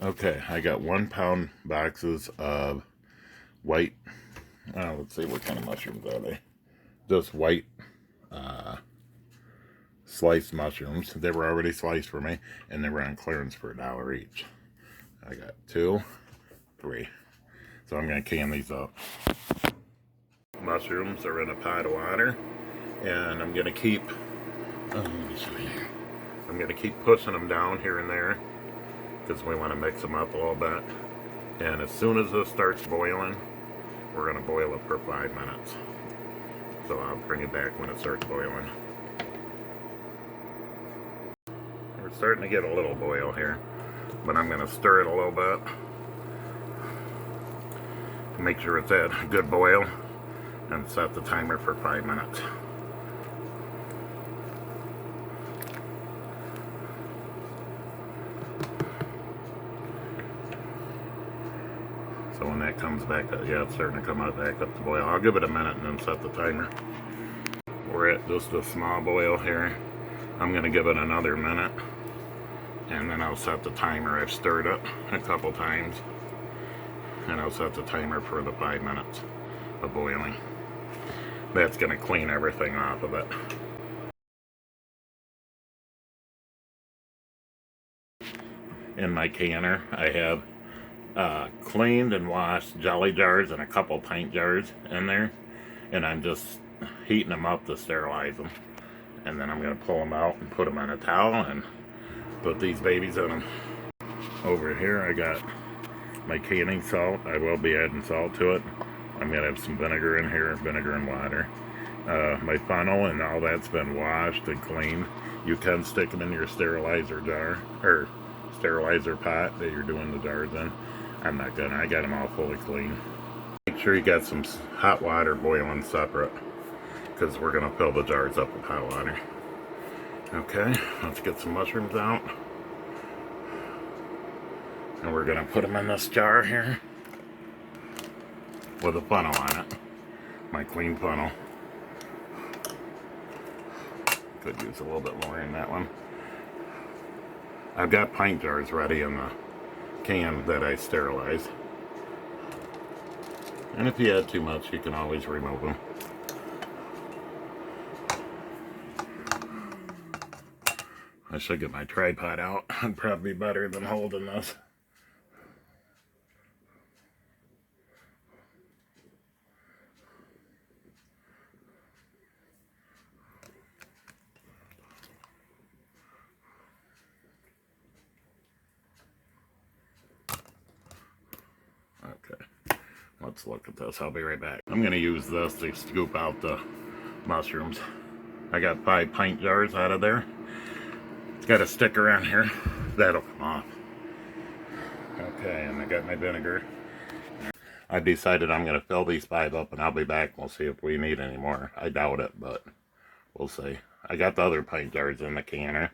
Okay, I got 1 pound boxes of white, let's see, what kind of mushrooms are they? Just white sliced mushrooms. They were already sliced for me, and they were on clearance for $1 each. I got 2, 3. So I'm going to can these up. Mushrooms are in a pot of water, and I'm going to keep, let me show you here. I'm going to keep pushing them down here and there, because we want to mix them up a little bit. And as soon as this starts boiling, we're going to boil it for 5 minutes. So I'll bring it back when it starts boiling. We're starting to get a little boil here, but I'm going to stir it a little bit. Make sure it's at a good boil, and set the timer for 5 minutes. So when that comes back up, yeah, it's starting to come back up to boil. I'll give it a minute and then set the timer. We're at just a small boil here. I'm going to give it another minute, and then I'll set the timer. I've stirred it a couple times, and I'll set the timer for the 5 minutes of boiling. That's going to clean everything off of it. In my canner, I have cleaned and washed jelly jars and a couple pint jars in there, and I'm just heating them up to sterilize them. And then I'm going to pull them out and put them on a towel and put these babies in them. Over here I got my canning salt. I will be adding salt to it. I'm going to have some vinegar in here, vinegar and water. My funnel and all that's been washed and cleaned. You can stick them in your sterilizer jar, or sterilizer pot that you're doing the jars in. I'm not gonna, I got them all fully clean. Make sure you got some hot water boiling separate, because we're gonna fill the jars up with hot water. Okay, let's get some mushrooms out. And we're gonna put them in this jar here with a funnel on it. My clean funnel. Could use a little bit more in that one. I've got pint jars ready in the can that I sterilized. And if you add too much, you can always remove them. I should get my tripod out. It'd probably be better than holding this. Okay, let's look at this. I'll be right back. I'm going to use this to scoop out the mushrooms. I got 5 pint jars out of there. It's got a sticker on here. That'll come off. Okay, and I got my vinegar. I decided I'm going to fill these 5 up, and I'll be back. We'll see if we need any more. I doubt it, but we'll see. I got the other pint jars in the canner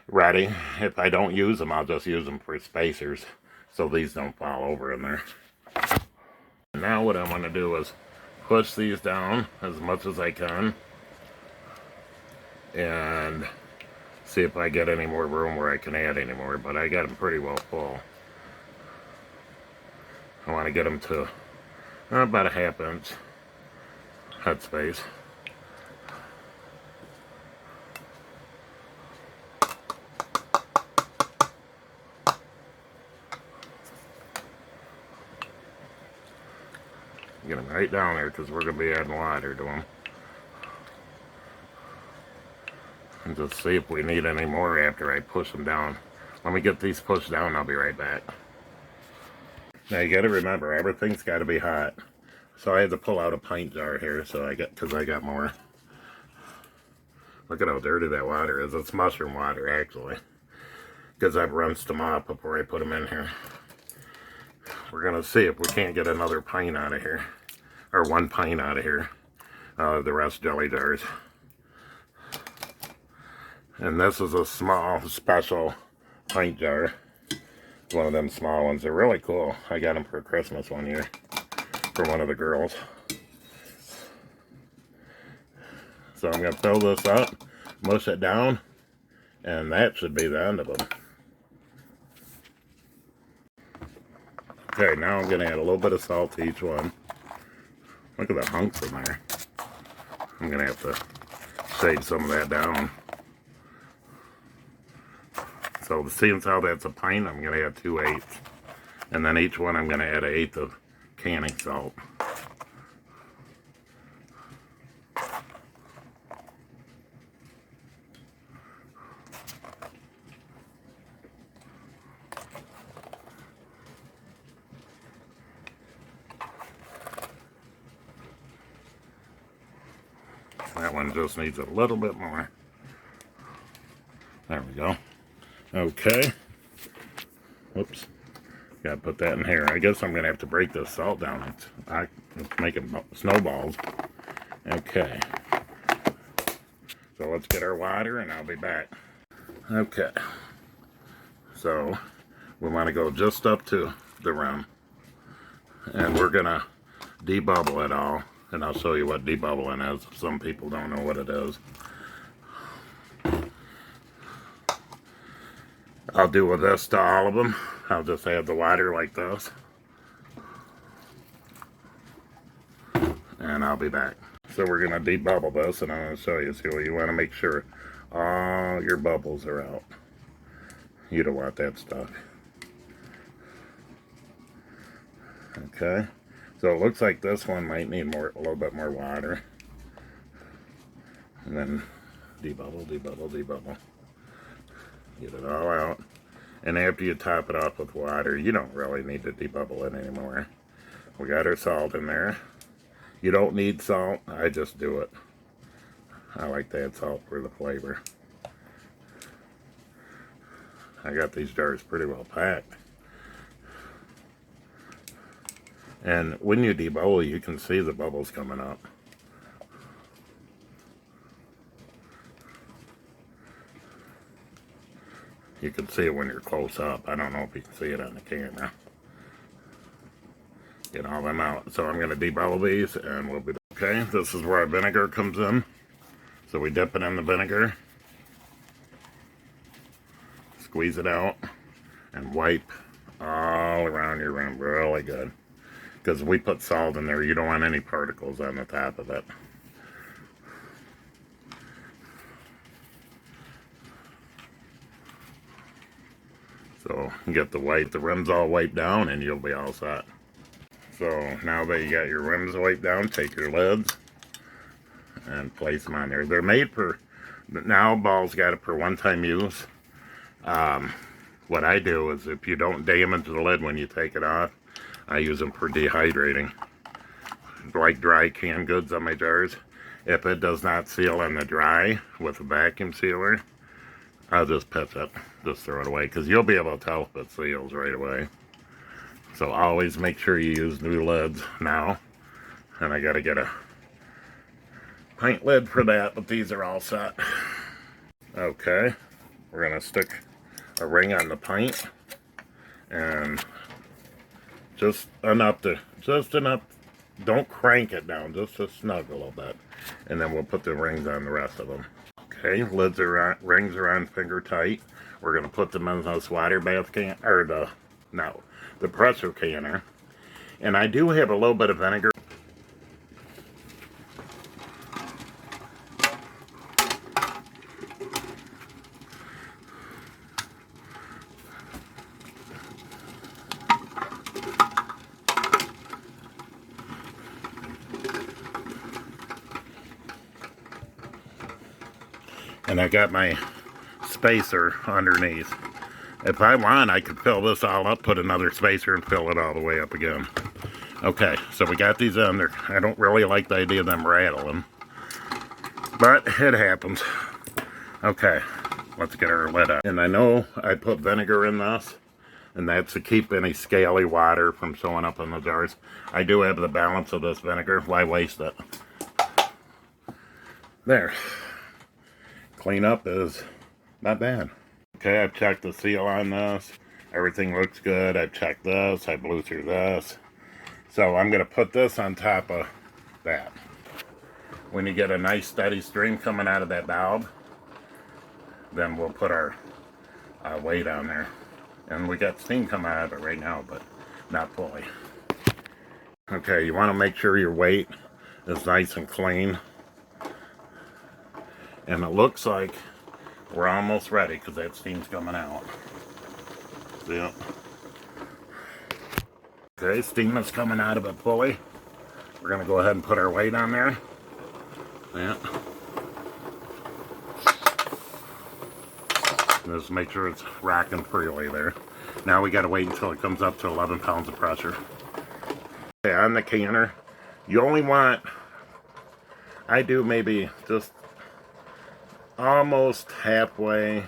ready. If I don't use them, I'll just use them for spacers, so these don't fall over in there. Now what I want to do is push these down as much as I can and see if I get any more room where I can add any more, but I got them pretty well full. I want to get them to about a 1/2 inch headspace. Get them right down there, because we're going to be adding water to them. And just see if we need any more after I push them down. Let me get these pushed down, I'll be right back. Now you got to remember, everything's got to be hot. So I had to pull out a pint jar here, because I got more. Look at how dirty that water is. It's mushroom water, actually, because I've rinsed them off before I put them in here. We're going to see if we can't get another pint out of here, or 1 pint out of here. The rest jelly jars. And this is a small, special pint jar. It's one of them small ones. They're really cool. I got them for Christmas one year for one of the girls. So I'm going to fill this up, mush it down, and that should be the end of them. Okay, now I'm gonna add a little bit of salt to each one. Look at the hunks in there. I'm gonna have to shave some of that down. So seeing as how that's a pint, I'm gonna add 2/8. And then each one I'm gonna add 1/8 of canning salt. That one just needs a little bit more. There we go. Okay. Whoops. Gotta put that in here. I guess I'm gonna have to break this salt down. It's making snowballs. Okay. So let's get our water and I'll be back. Okay. So we want to go just up to the rim. And we're gonna debubble it all. And I'll show you what debubbling is. Some people don't know what it is. I'll do with this to all of them. I'll just add the water like this. And I'll be back. So we're going to debubble this and I'm going to show you. So you want to make sure all your bubbles are out. You don't want that stuff. Okay. So it looks like this one might need a little bit more water. And then debubble, debubble, debubble. Get it all out. And after you top it off with water, you don't really need to debubble it anymore. We got our salt in there. You don't need salt, I just do it. I like to add salt for the flavor. I got these jars pretty well packed. And when you debubble, you can see the bubbles coming up. You can see it when you're close up. I don't know if you can see it on the camera. Get all them out. So I'm going to debubble these and we'll be okay. This is where our vinegar comes in. So we dip it in the vinegar. Squeeze it out and wipe all around your rim really good. Because we put salt in there, you don't want any particles on the top of it. So get the rims all wiped down and you'll be all set. So now that you got your rims wiped down, take your lids and place them on there. They're made for, now balls got it for one-time use. What I do is if you don't damage the lid when you take it off, I use them for dehydrating. Like dry canned goods on my jars. If it does not seal in the dry with a vacuum sealer, I'll just pitch it. Just throw it away. Because you'll be able to tell if it seals right away. So always make sure you use new lids now. And I got to get a pint lid for that. But these are all set. Okay. We're going to stick a ring on the pint. And just enough, don't crank it down, just to snug a little bit. And then we'll put the rings on the rest of them. Okay, rings are on finger tight. We're going to put them in this water bath can, or the pressure canner. And I do have a little bit of vinegar. And I got my spacer underneath. If I want, I could fill this all up, put another spacer, and fill it all the way up again. Okay, so we got these on there. I don't really like the idea of them rattling, but it happens. Okay, let's get our lid on. And I know I put vinegar in this, and that's to keep any scaly water from showing up in the jars. I do have the balance of this vinegar. Why waste it? There. Cleanup is not bad. Okay, I've checked the seal on this. Everything looks good. I've checked this. I blew through this. So I'm going to put this on top of that. When you get a nice steady stream coming out of that valve, then we'll put our weight on there. And we got steam coming out of it right now, but not fully. Okay, you want to make sure your weight is nice and clean. And it looks like we're almost ready because that steam's coming out. See it? Okay, steam is coming out of it fully. We're going to go ahead and put our weight on there. Yeah. Just make sure it's rocking freely there. Now we got to wait until it comes up to 11 pounds of pressure. Okay, on the canner, you only want, I do maybe just almost halfway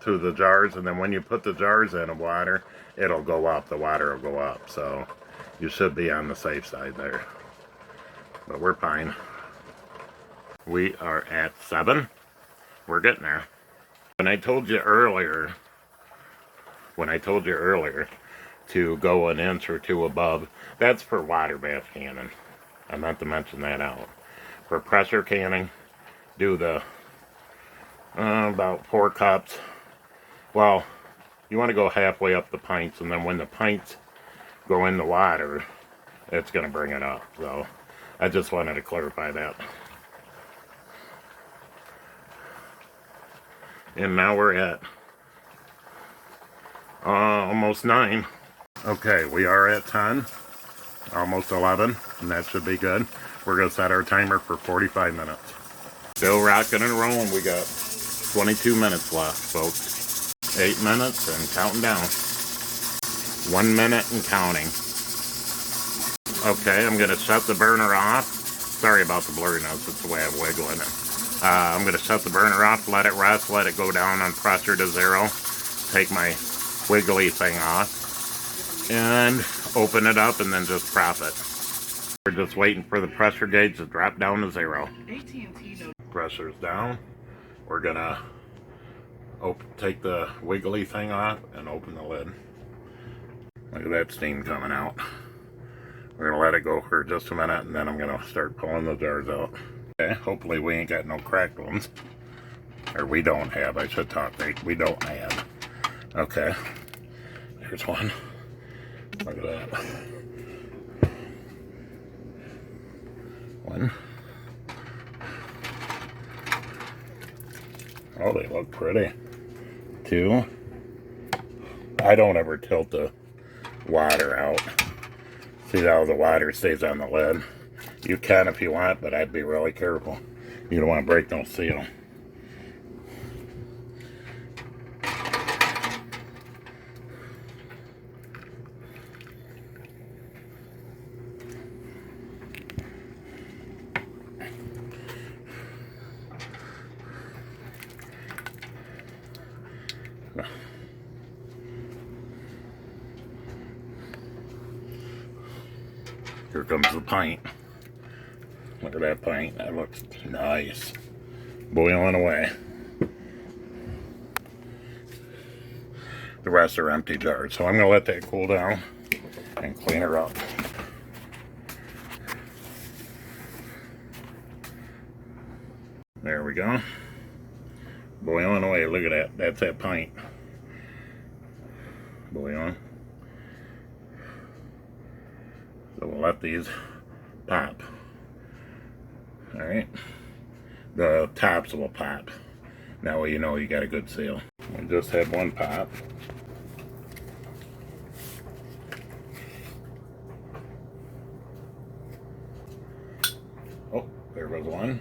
to the jars, and then when you put the jars in of water, it'll go up, the water will go up, so you should be on the safe side there. But we're fine. We are at 7. We're getting there. When I told you earlier to go an inch or two above, that's for water bath canning. I meant to mention that out. For pressure canning, do the about 4 cups. Well, you want to go halfway up the pints, and then when the pints go in the water, it's going to bring it up. So I just wanted to clarify that. And now we're at almost 9. Okay, we are at 10, almost 11, and that should be good. We're going to set our timer for 45 minutes. Still rocking and rolling. We got 22 minutes left, folks. 8 minutes and counting down. 1 minute and counting. Okay, I'm going to shut the burner off. Sorry about the blurriness, it's the way I'm wiggling it. I'm going to shut the burner off, let it rest, let it go down on pressure to 0. Take my wiggly thing off and open it up and then just prop it. We're just waiting for the pressure gauge to drop down to 0. Pressure's down. We're going to take the wiggly thing off and open the lid. Look at that steam coming out. We're going to let it go for just a minute, and then I'm going to start pulling the jars out. Okay, hopefully we ain't got no cracked ones. Or we don't have, I should talk, we don't have. Okay, there's one. Look at that. One. Oh, they look pretty. 2. I don't ever tilt the water out. See how the water stays on the lid? You can if you want, but I'd be really careful. You don't want to break no seal. Here comes the pint. Look at that pint. That looks nice. Boiling away. The rest are empty jars. So I'm going to let that cool down and clean her up. There we go. Boiling away. Look at that. That's that pint. Boiling. So we'll let these pop. Alright. The tops will pop. That way you know you got a good seal. We just had one pop. Oh, there goes one.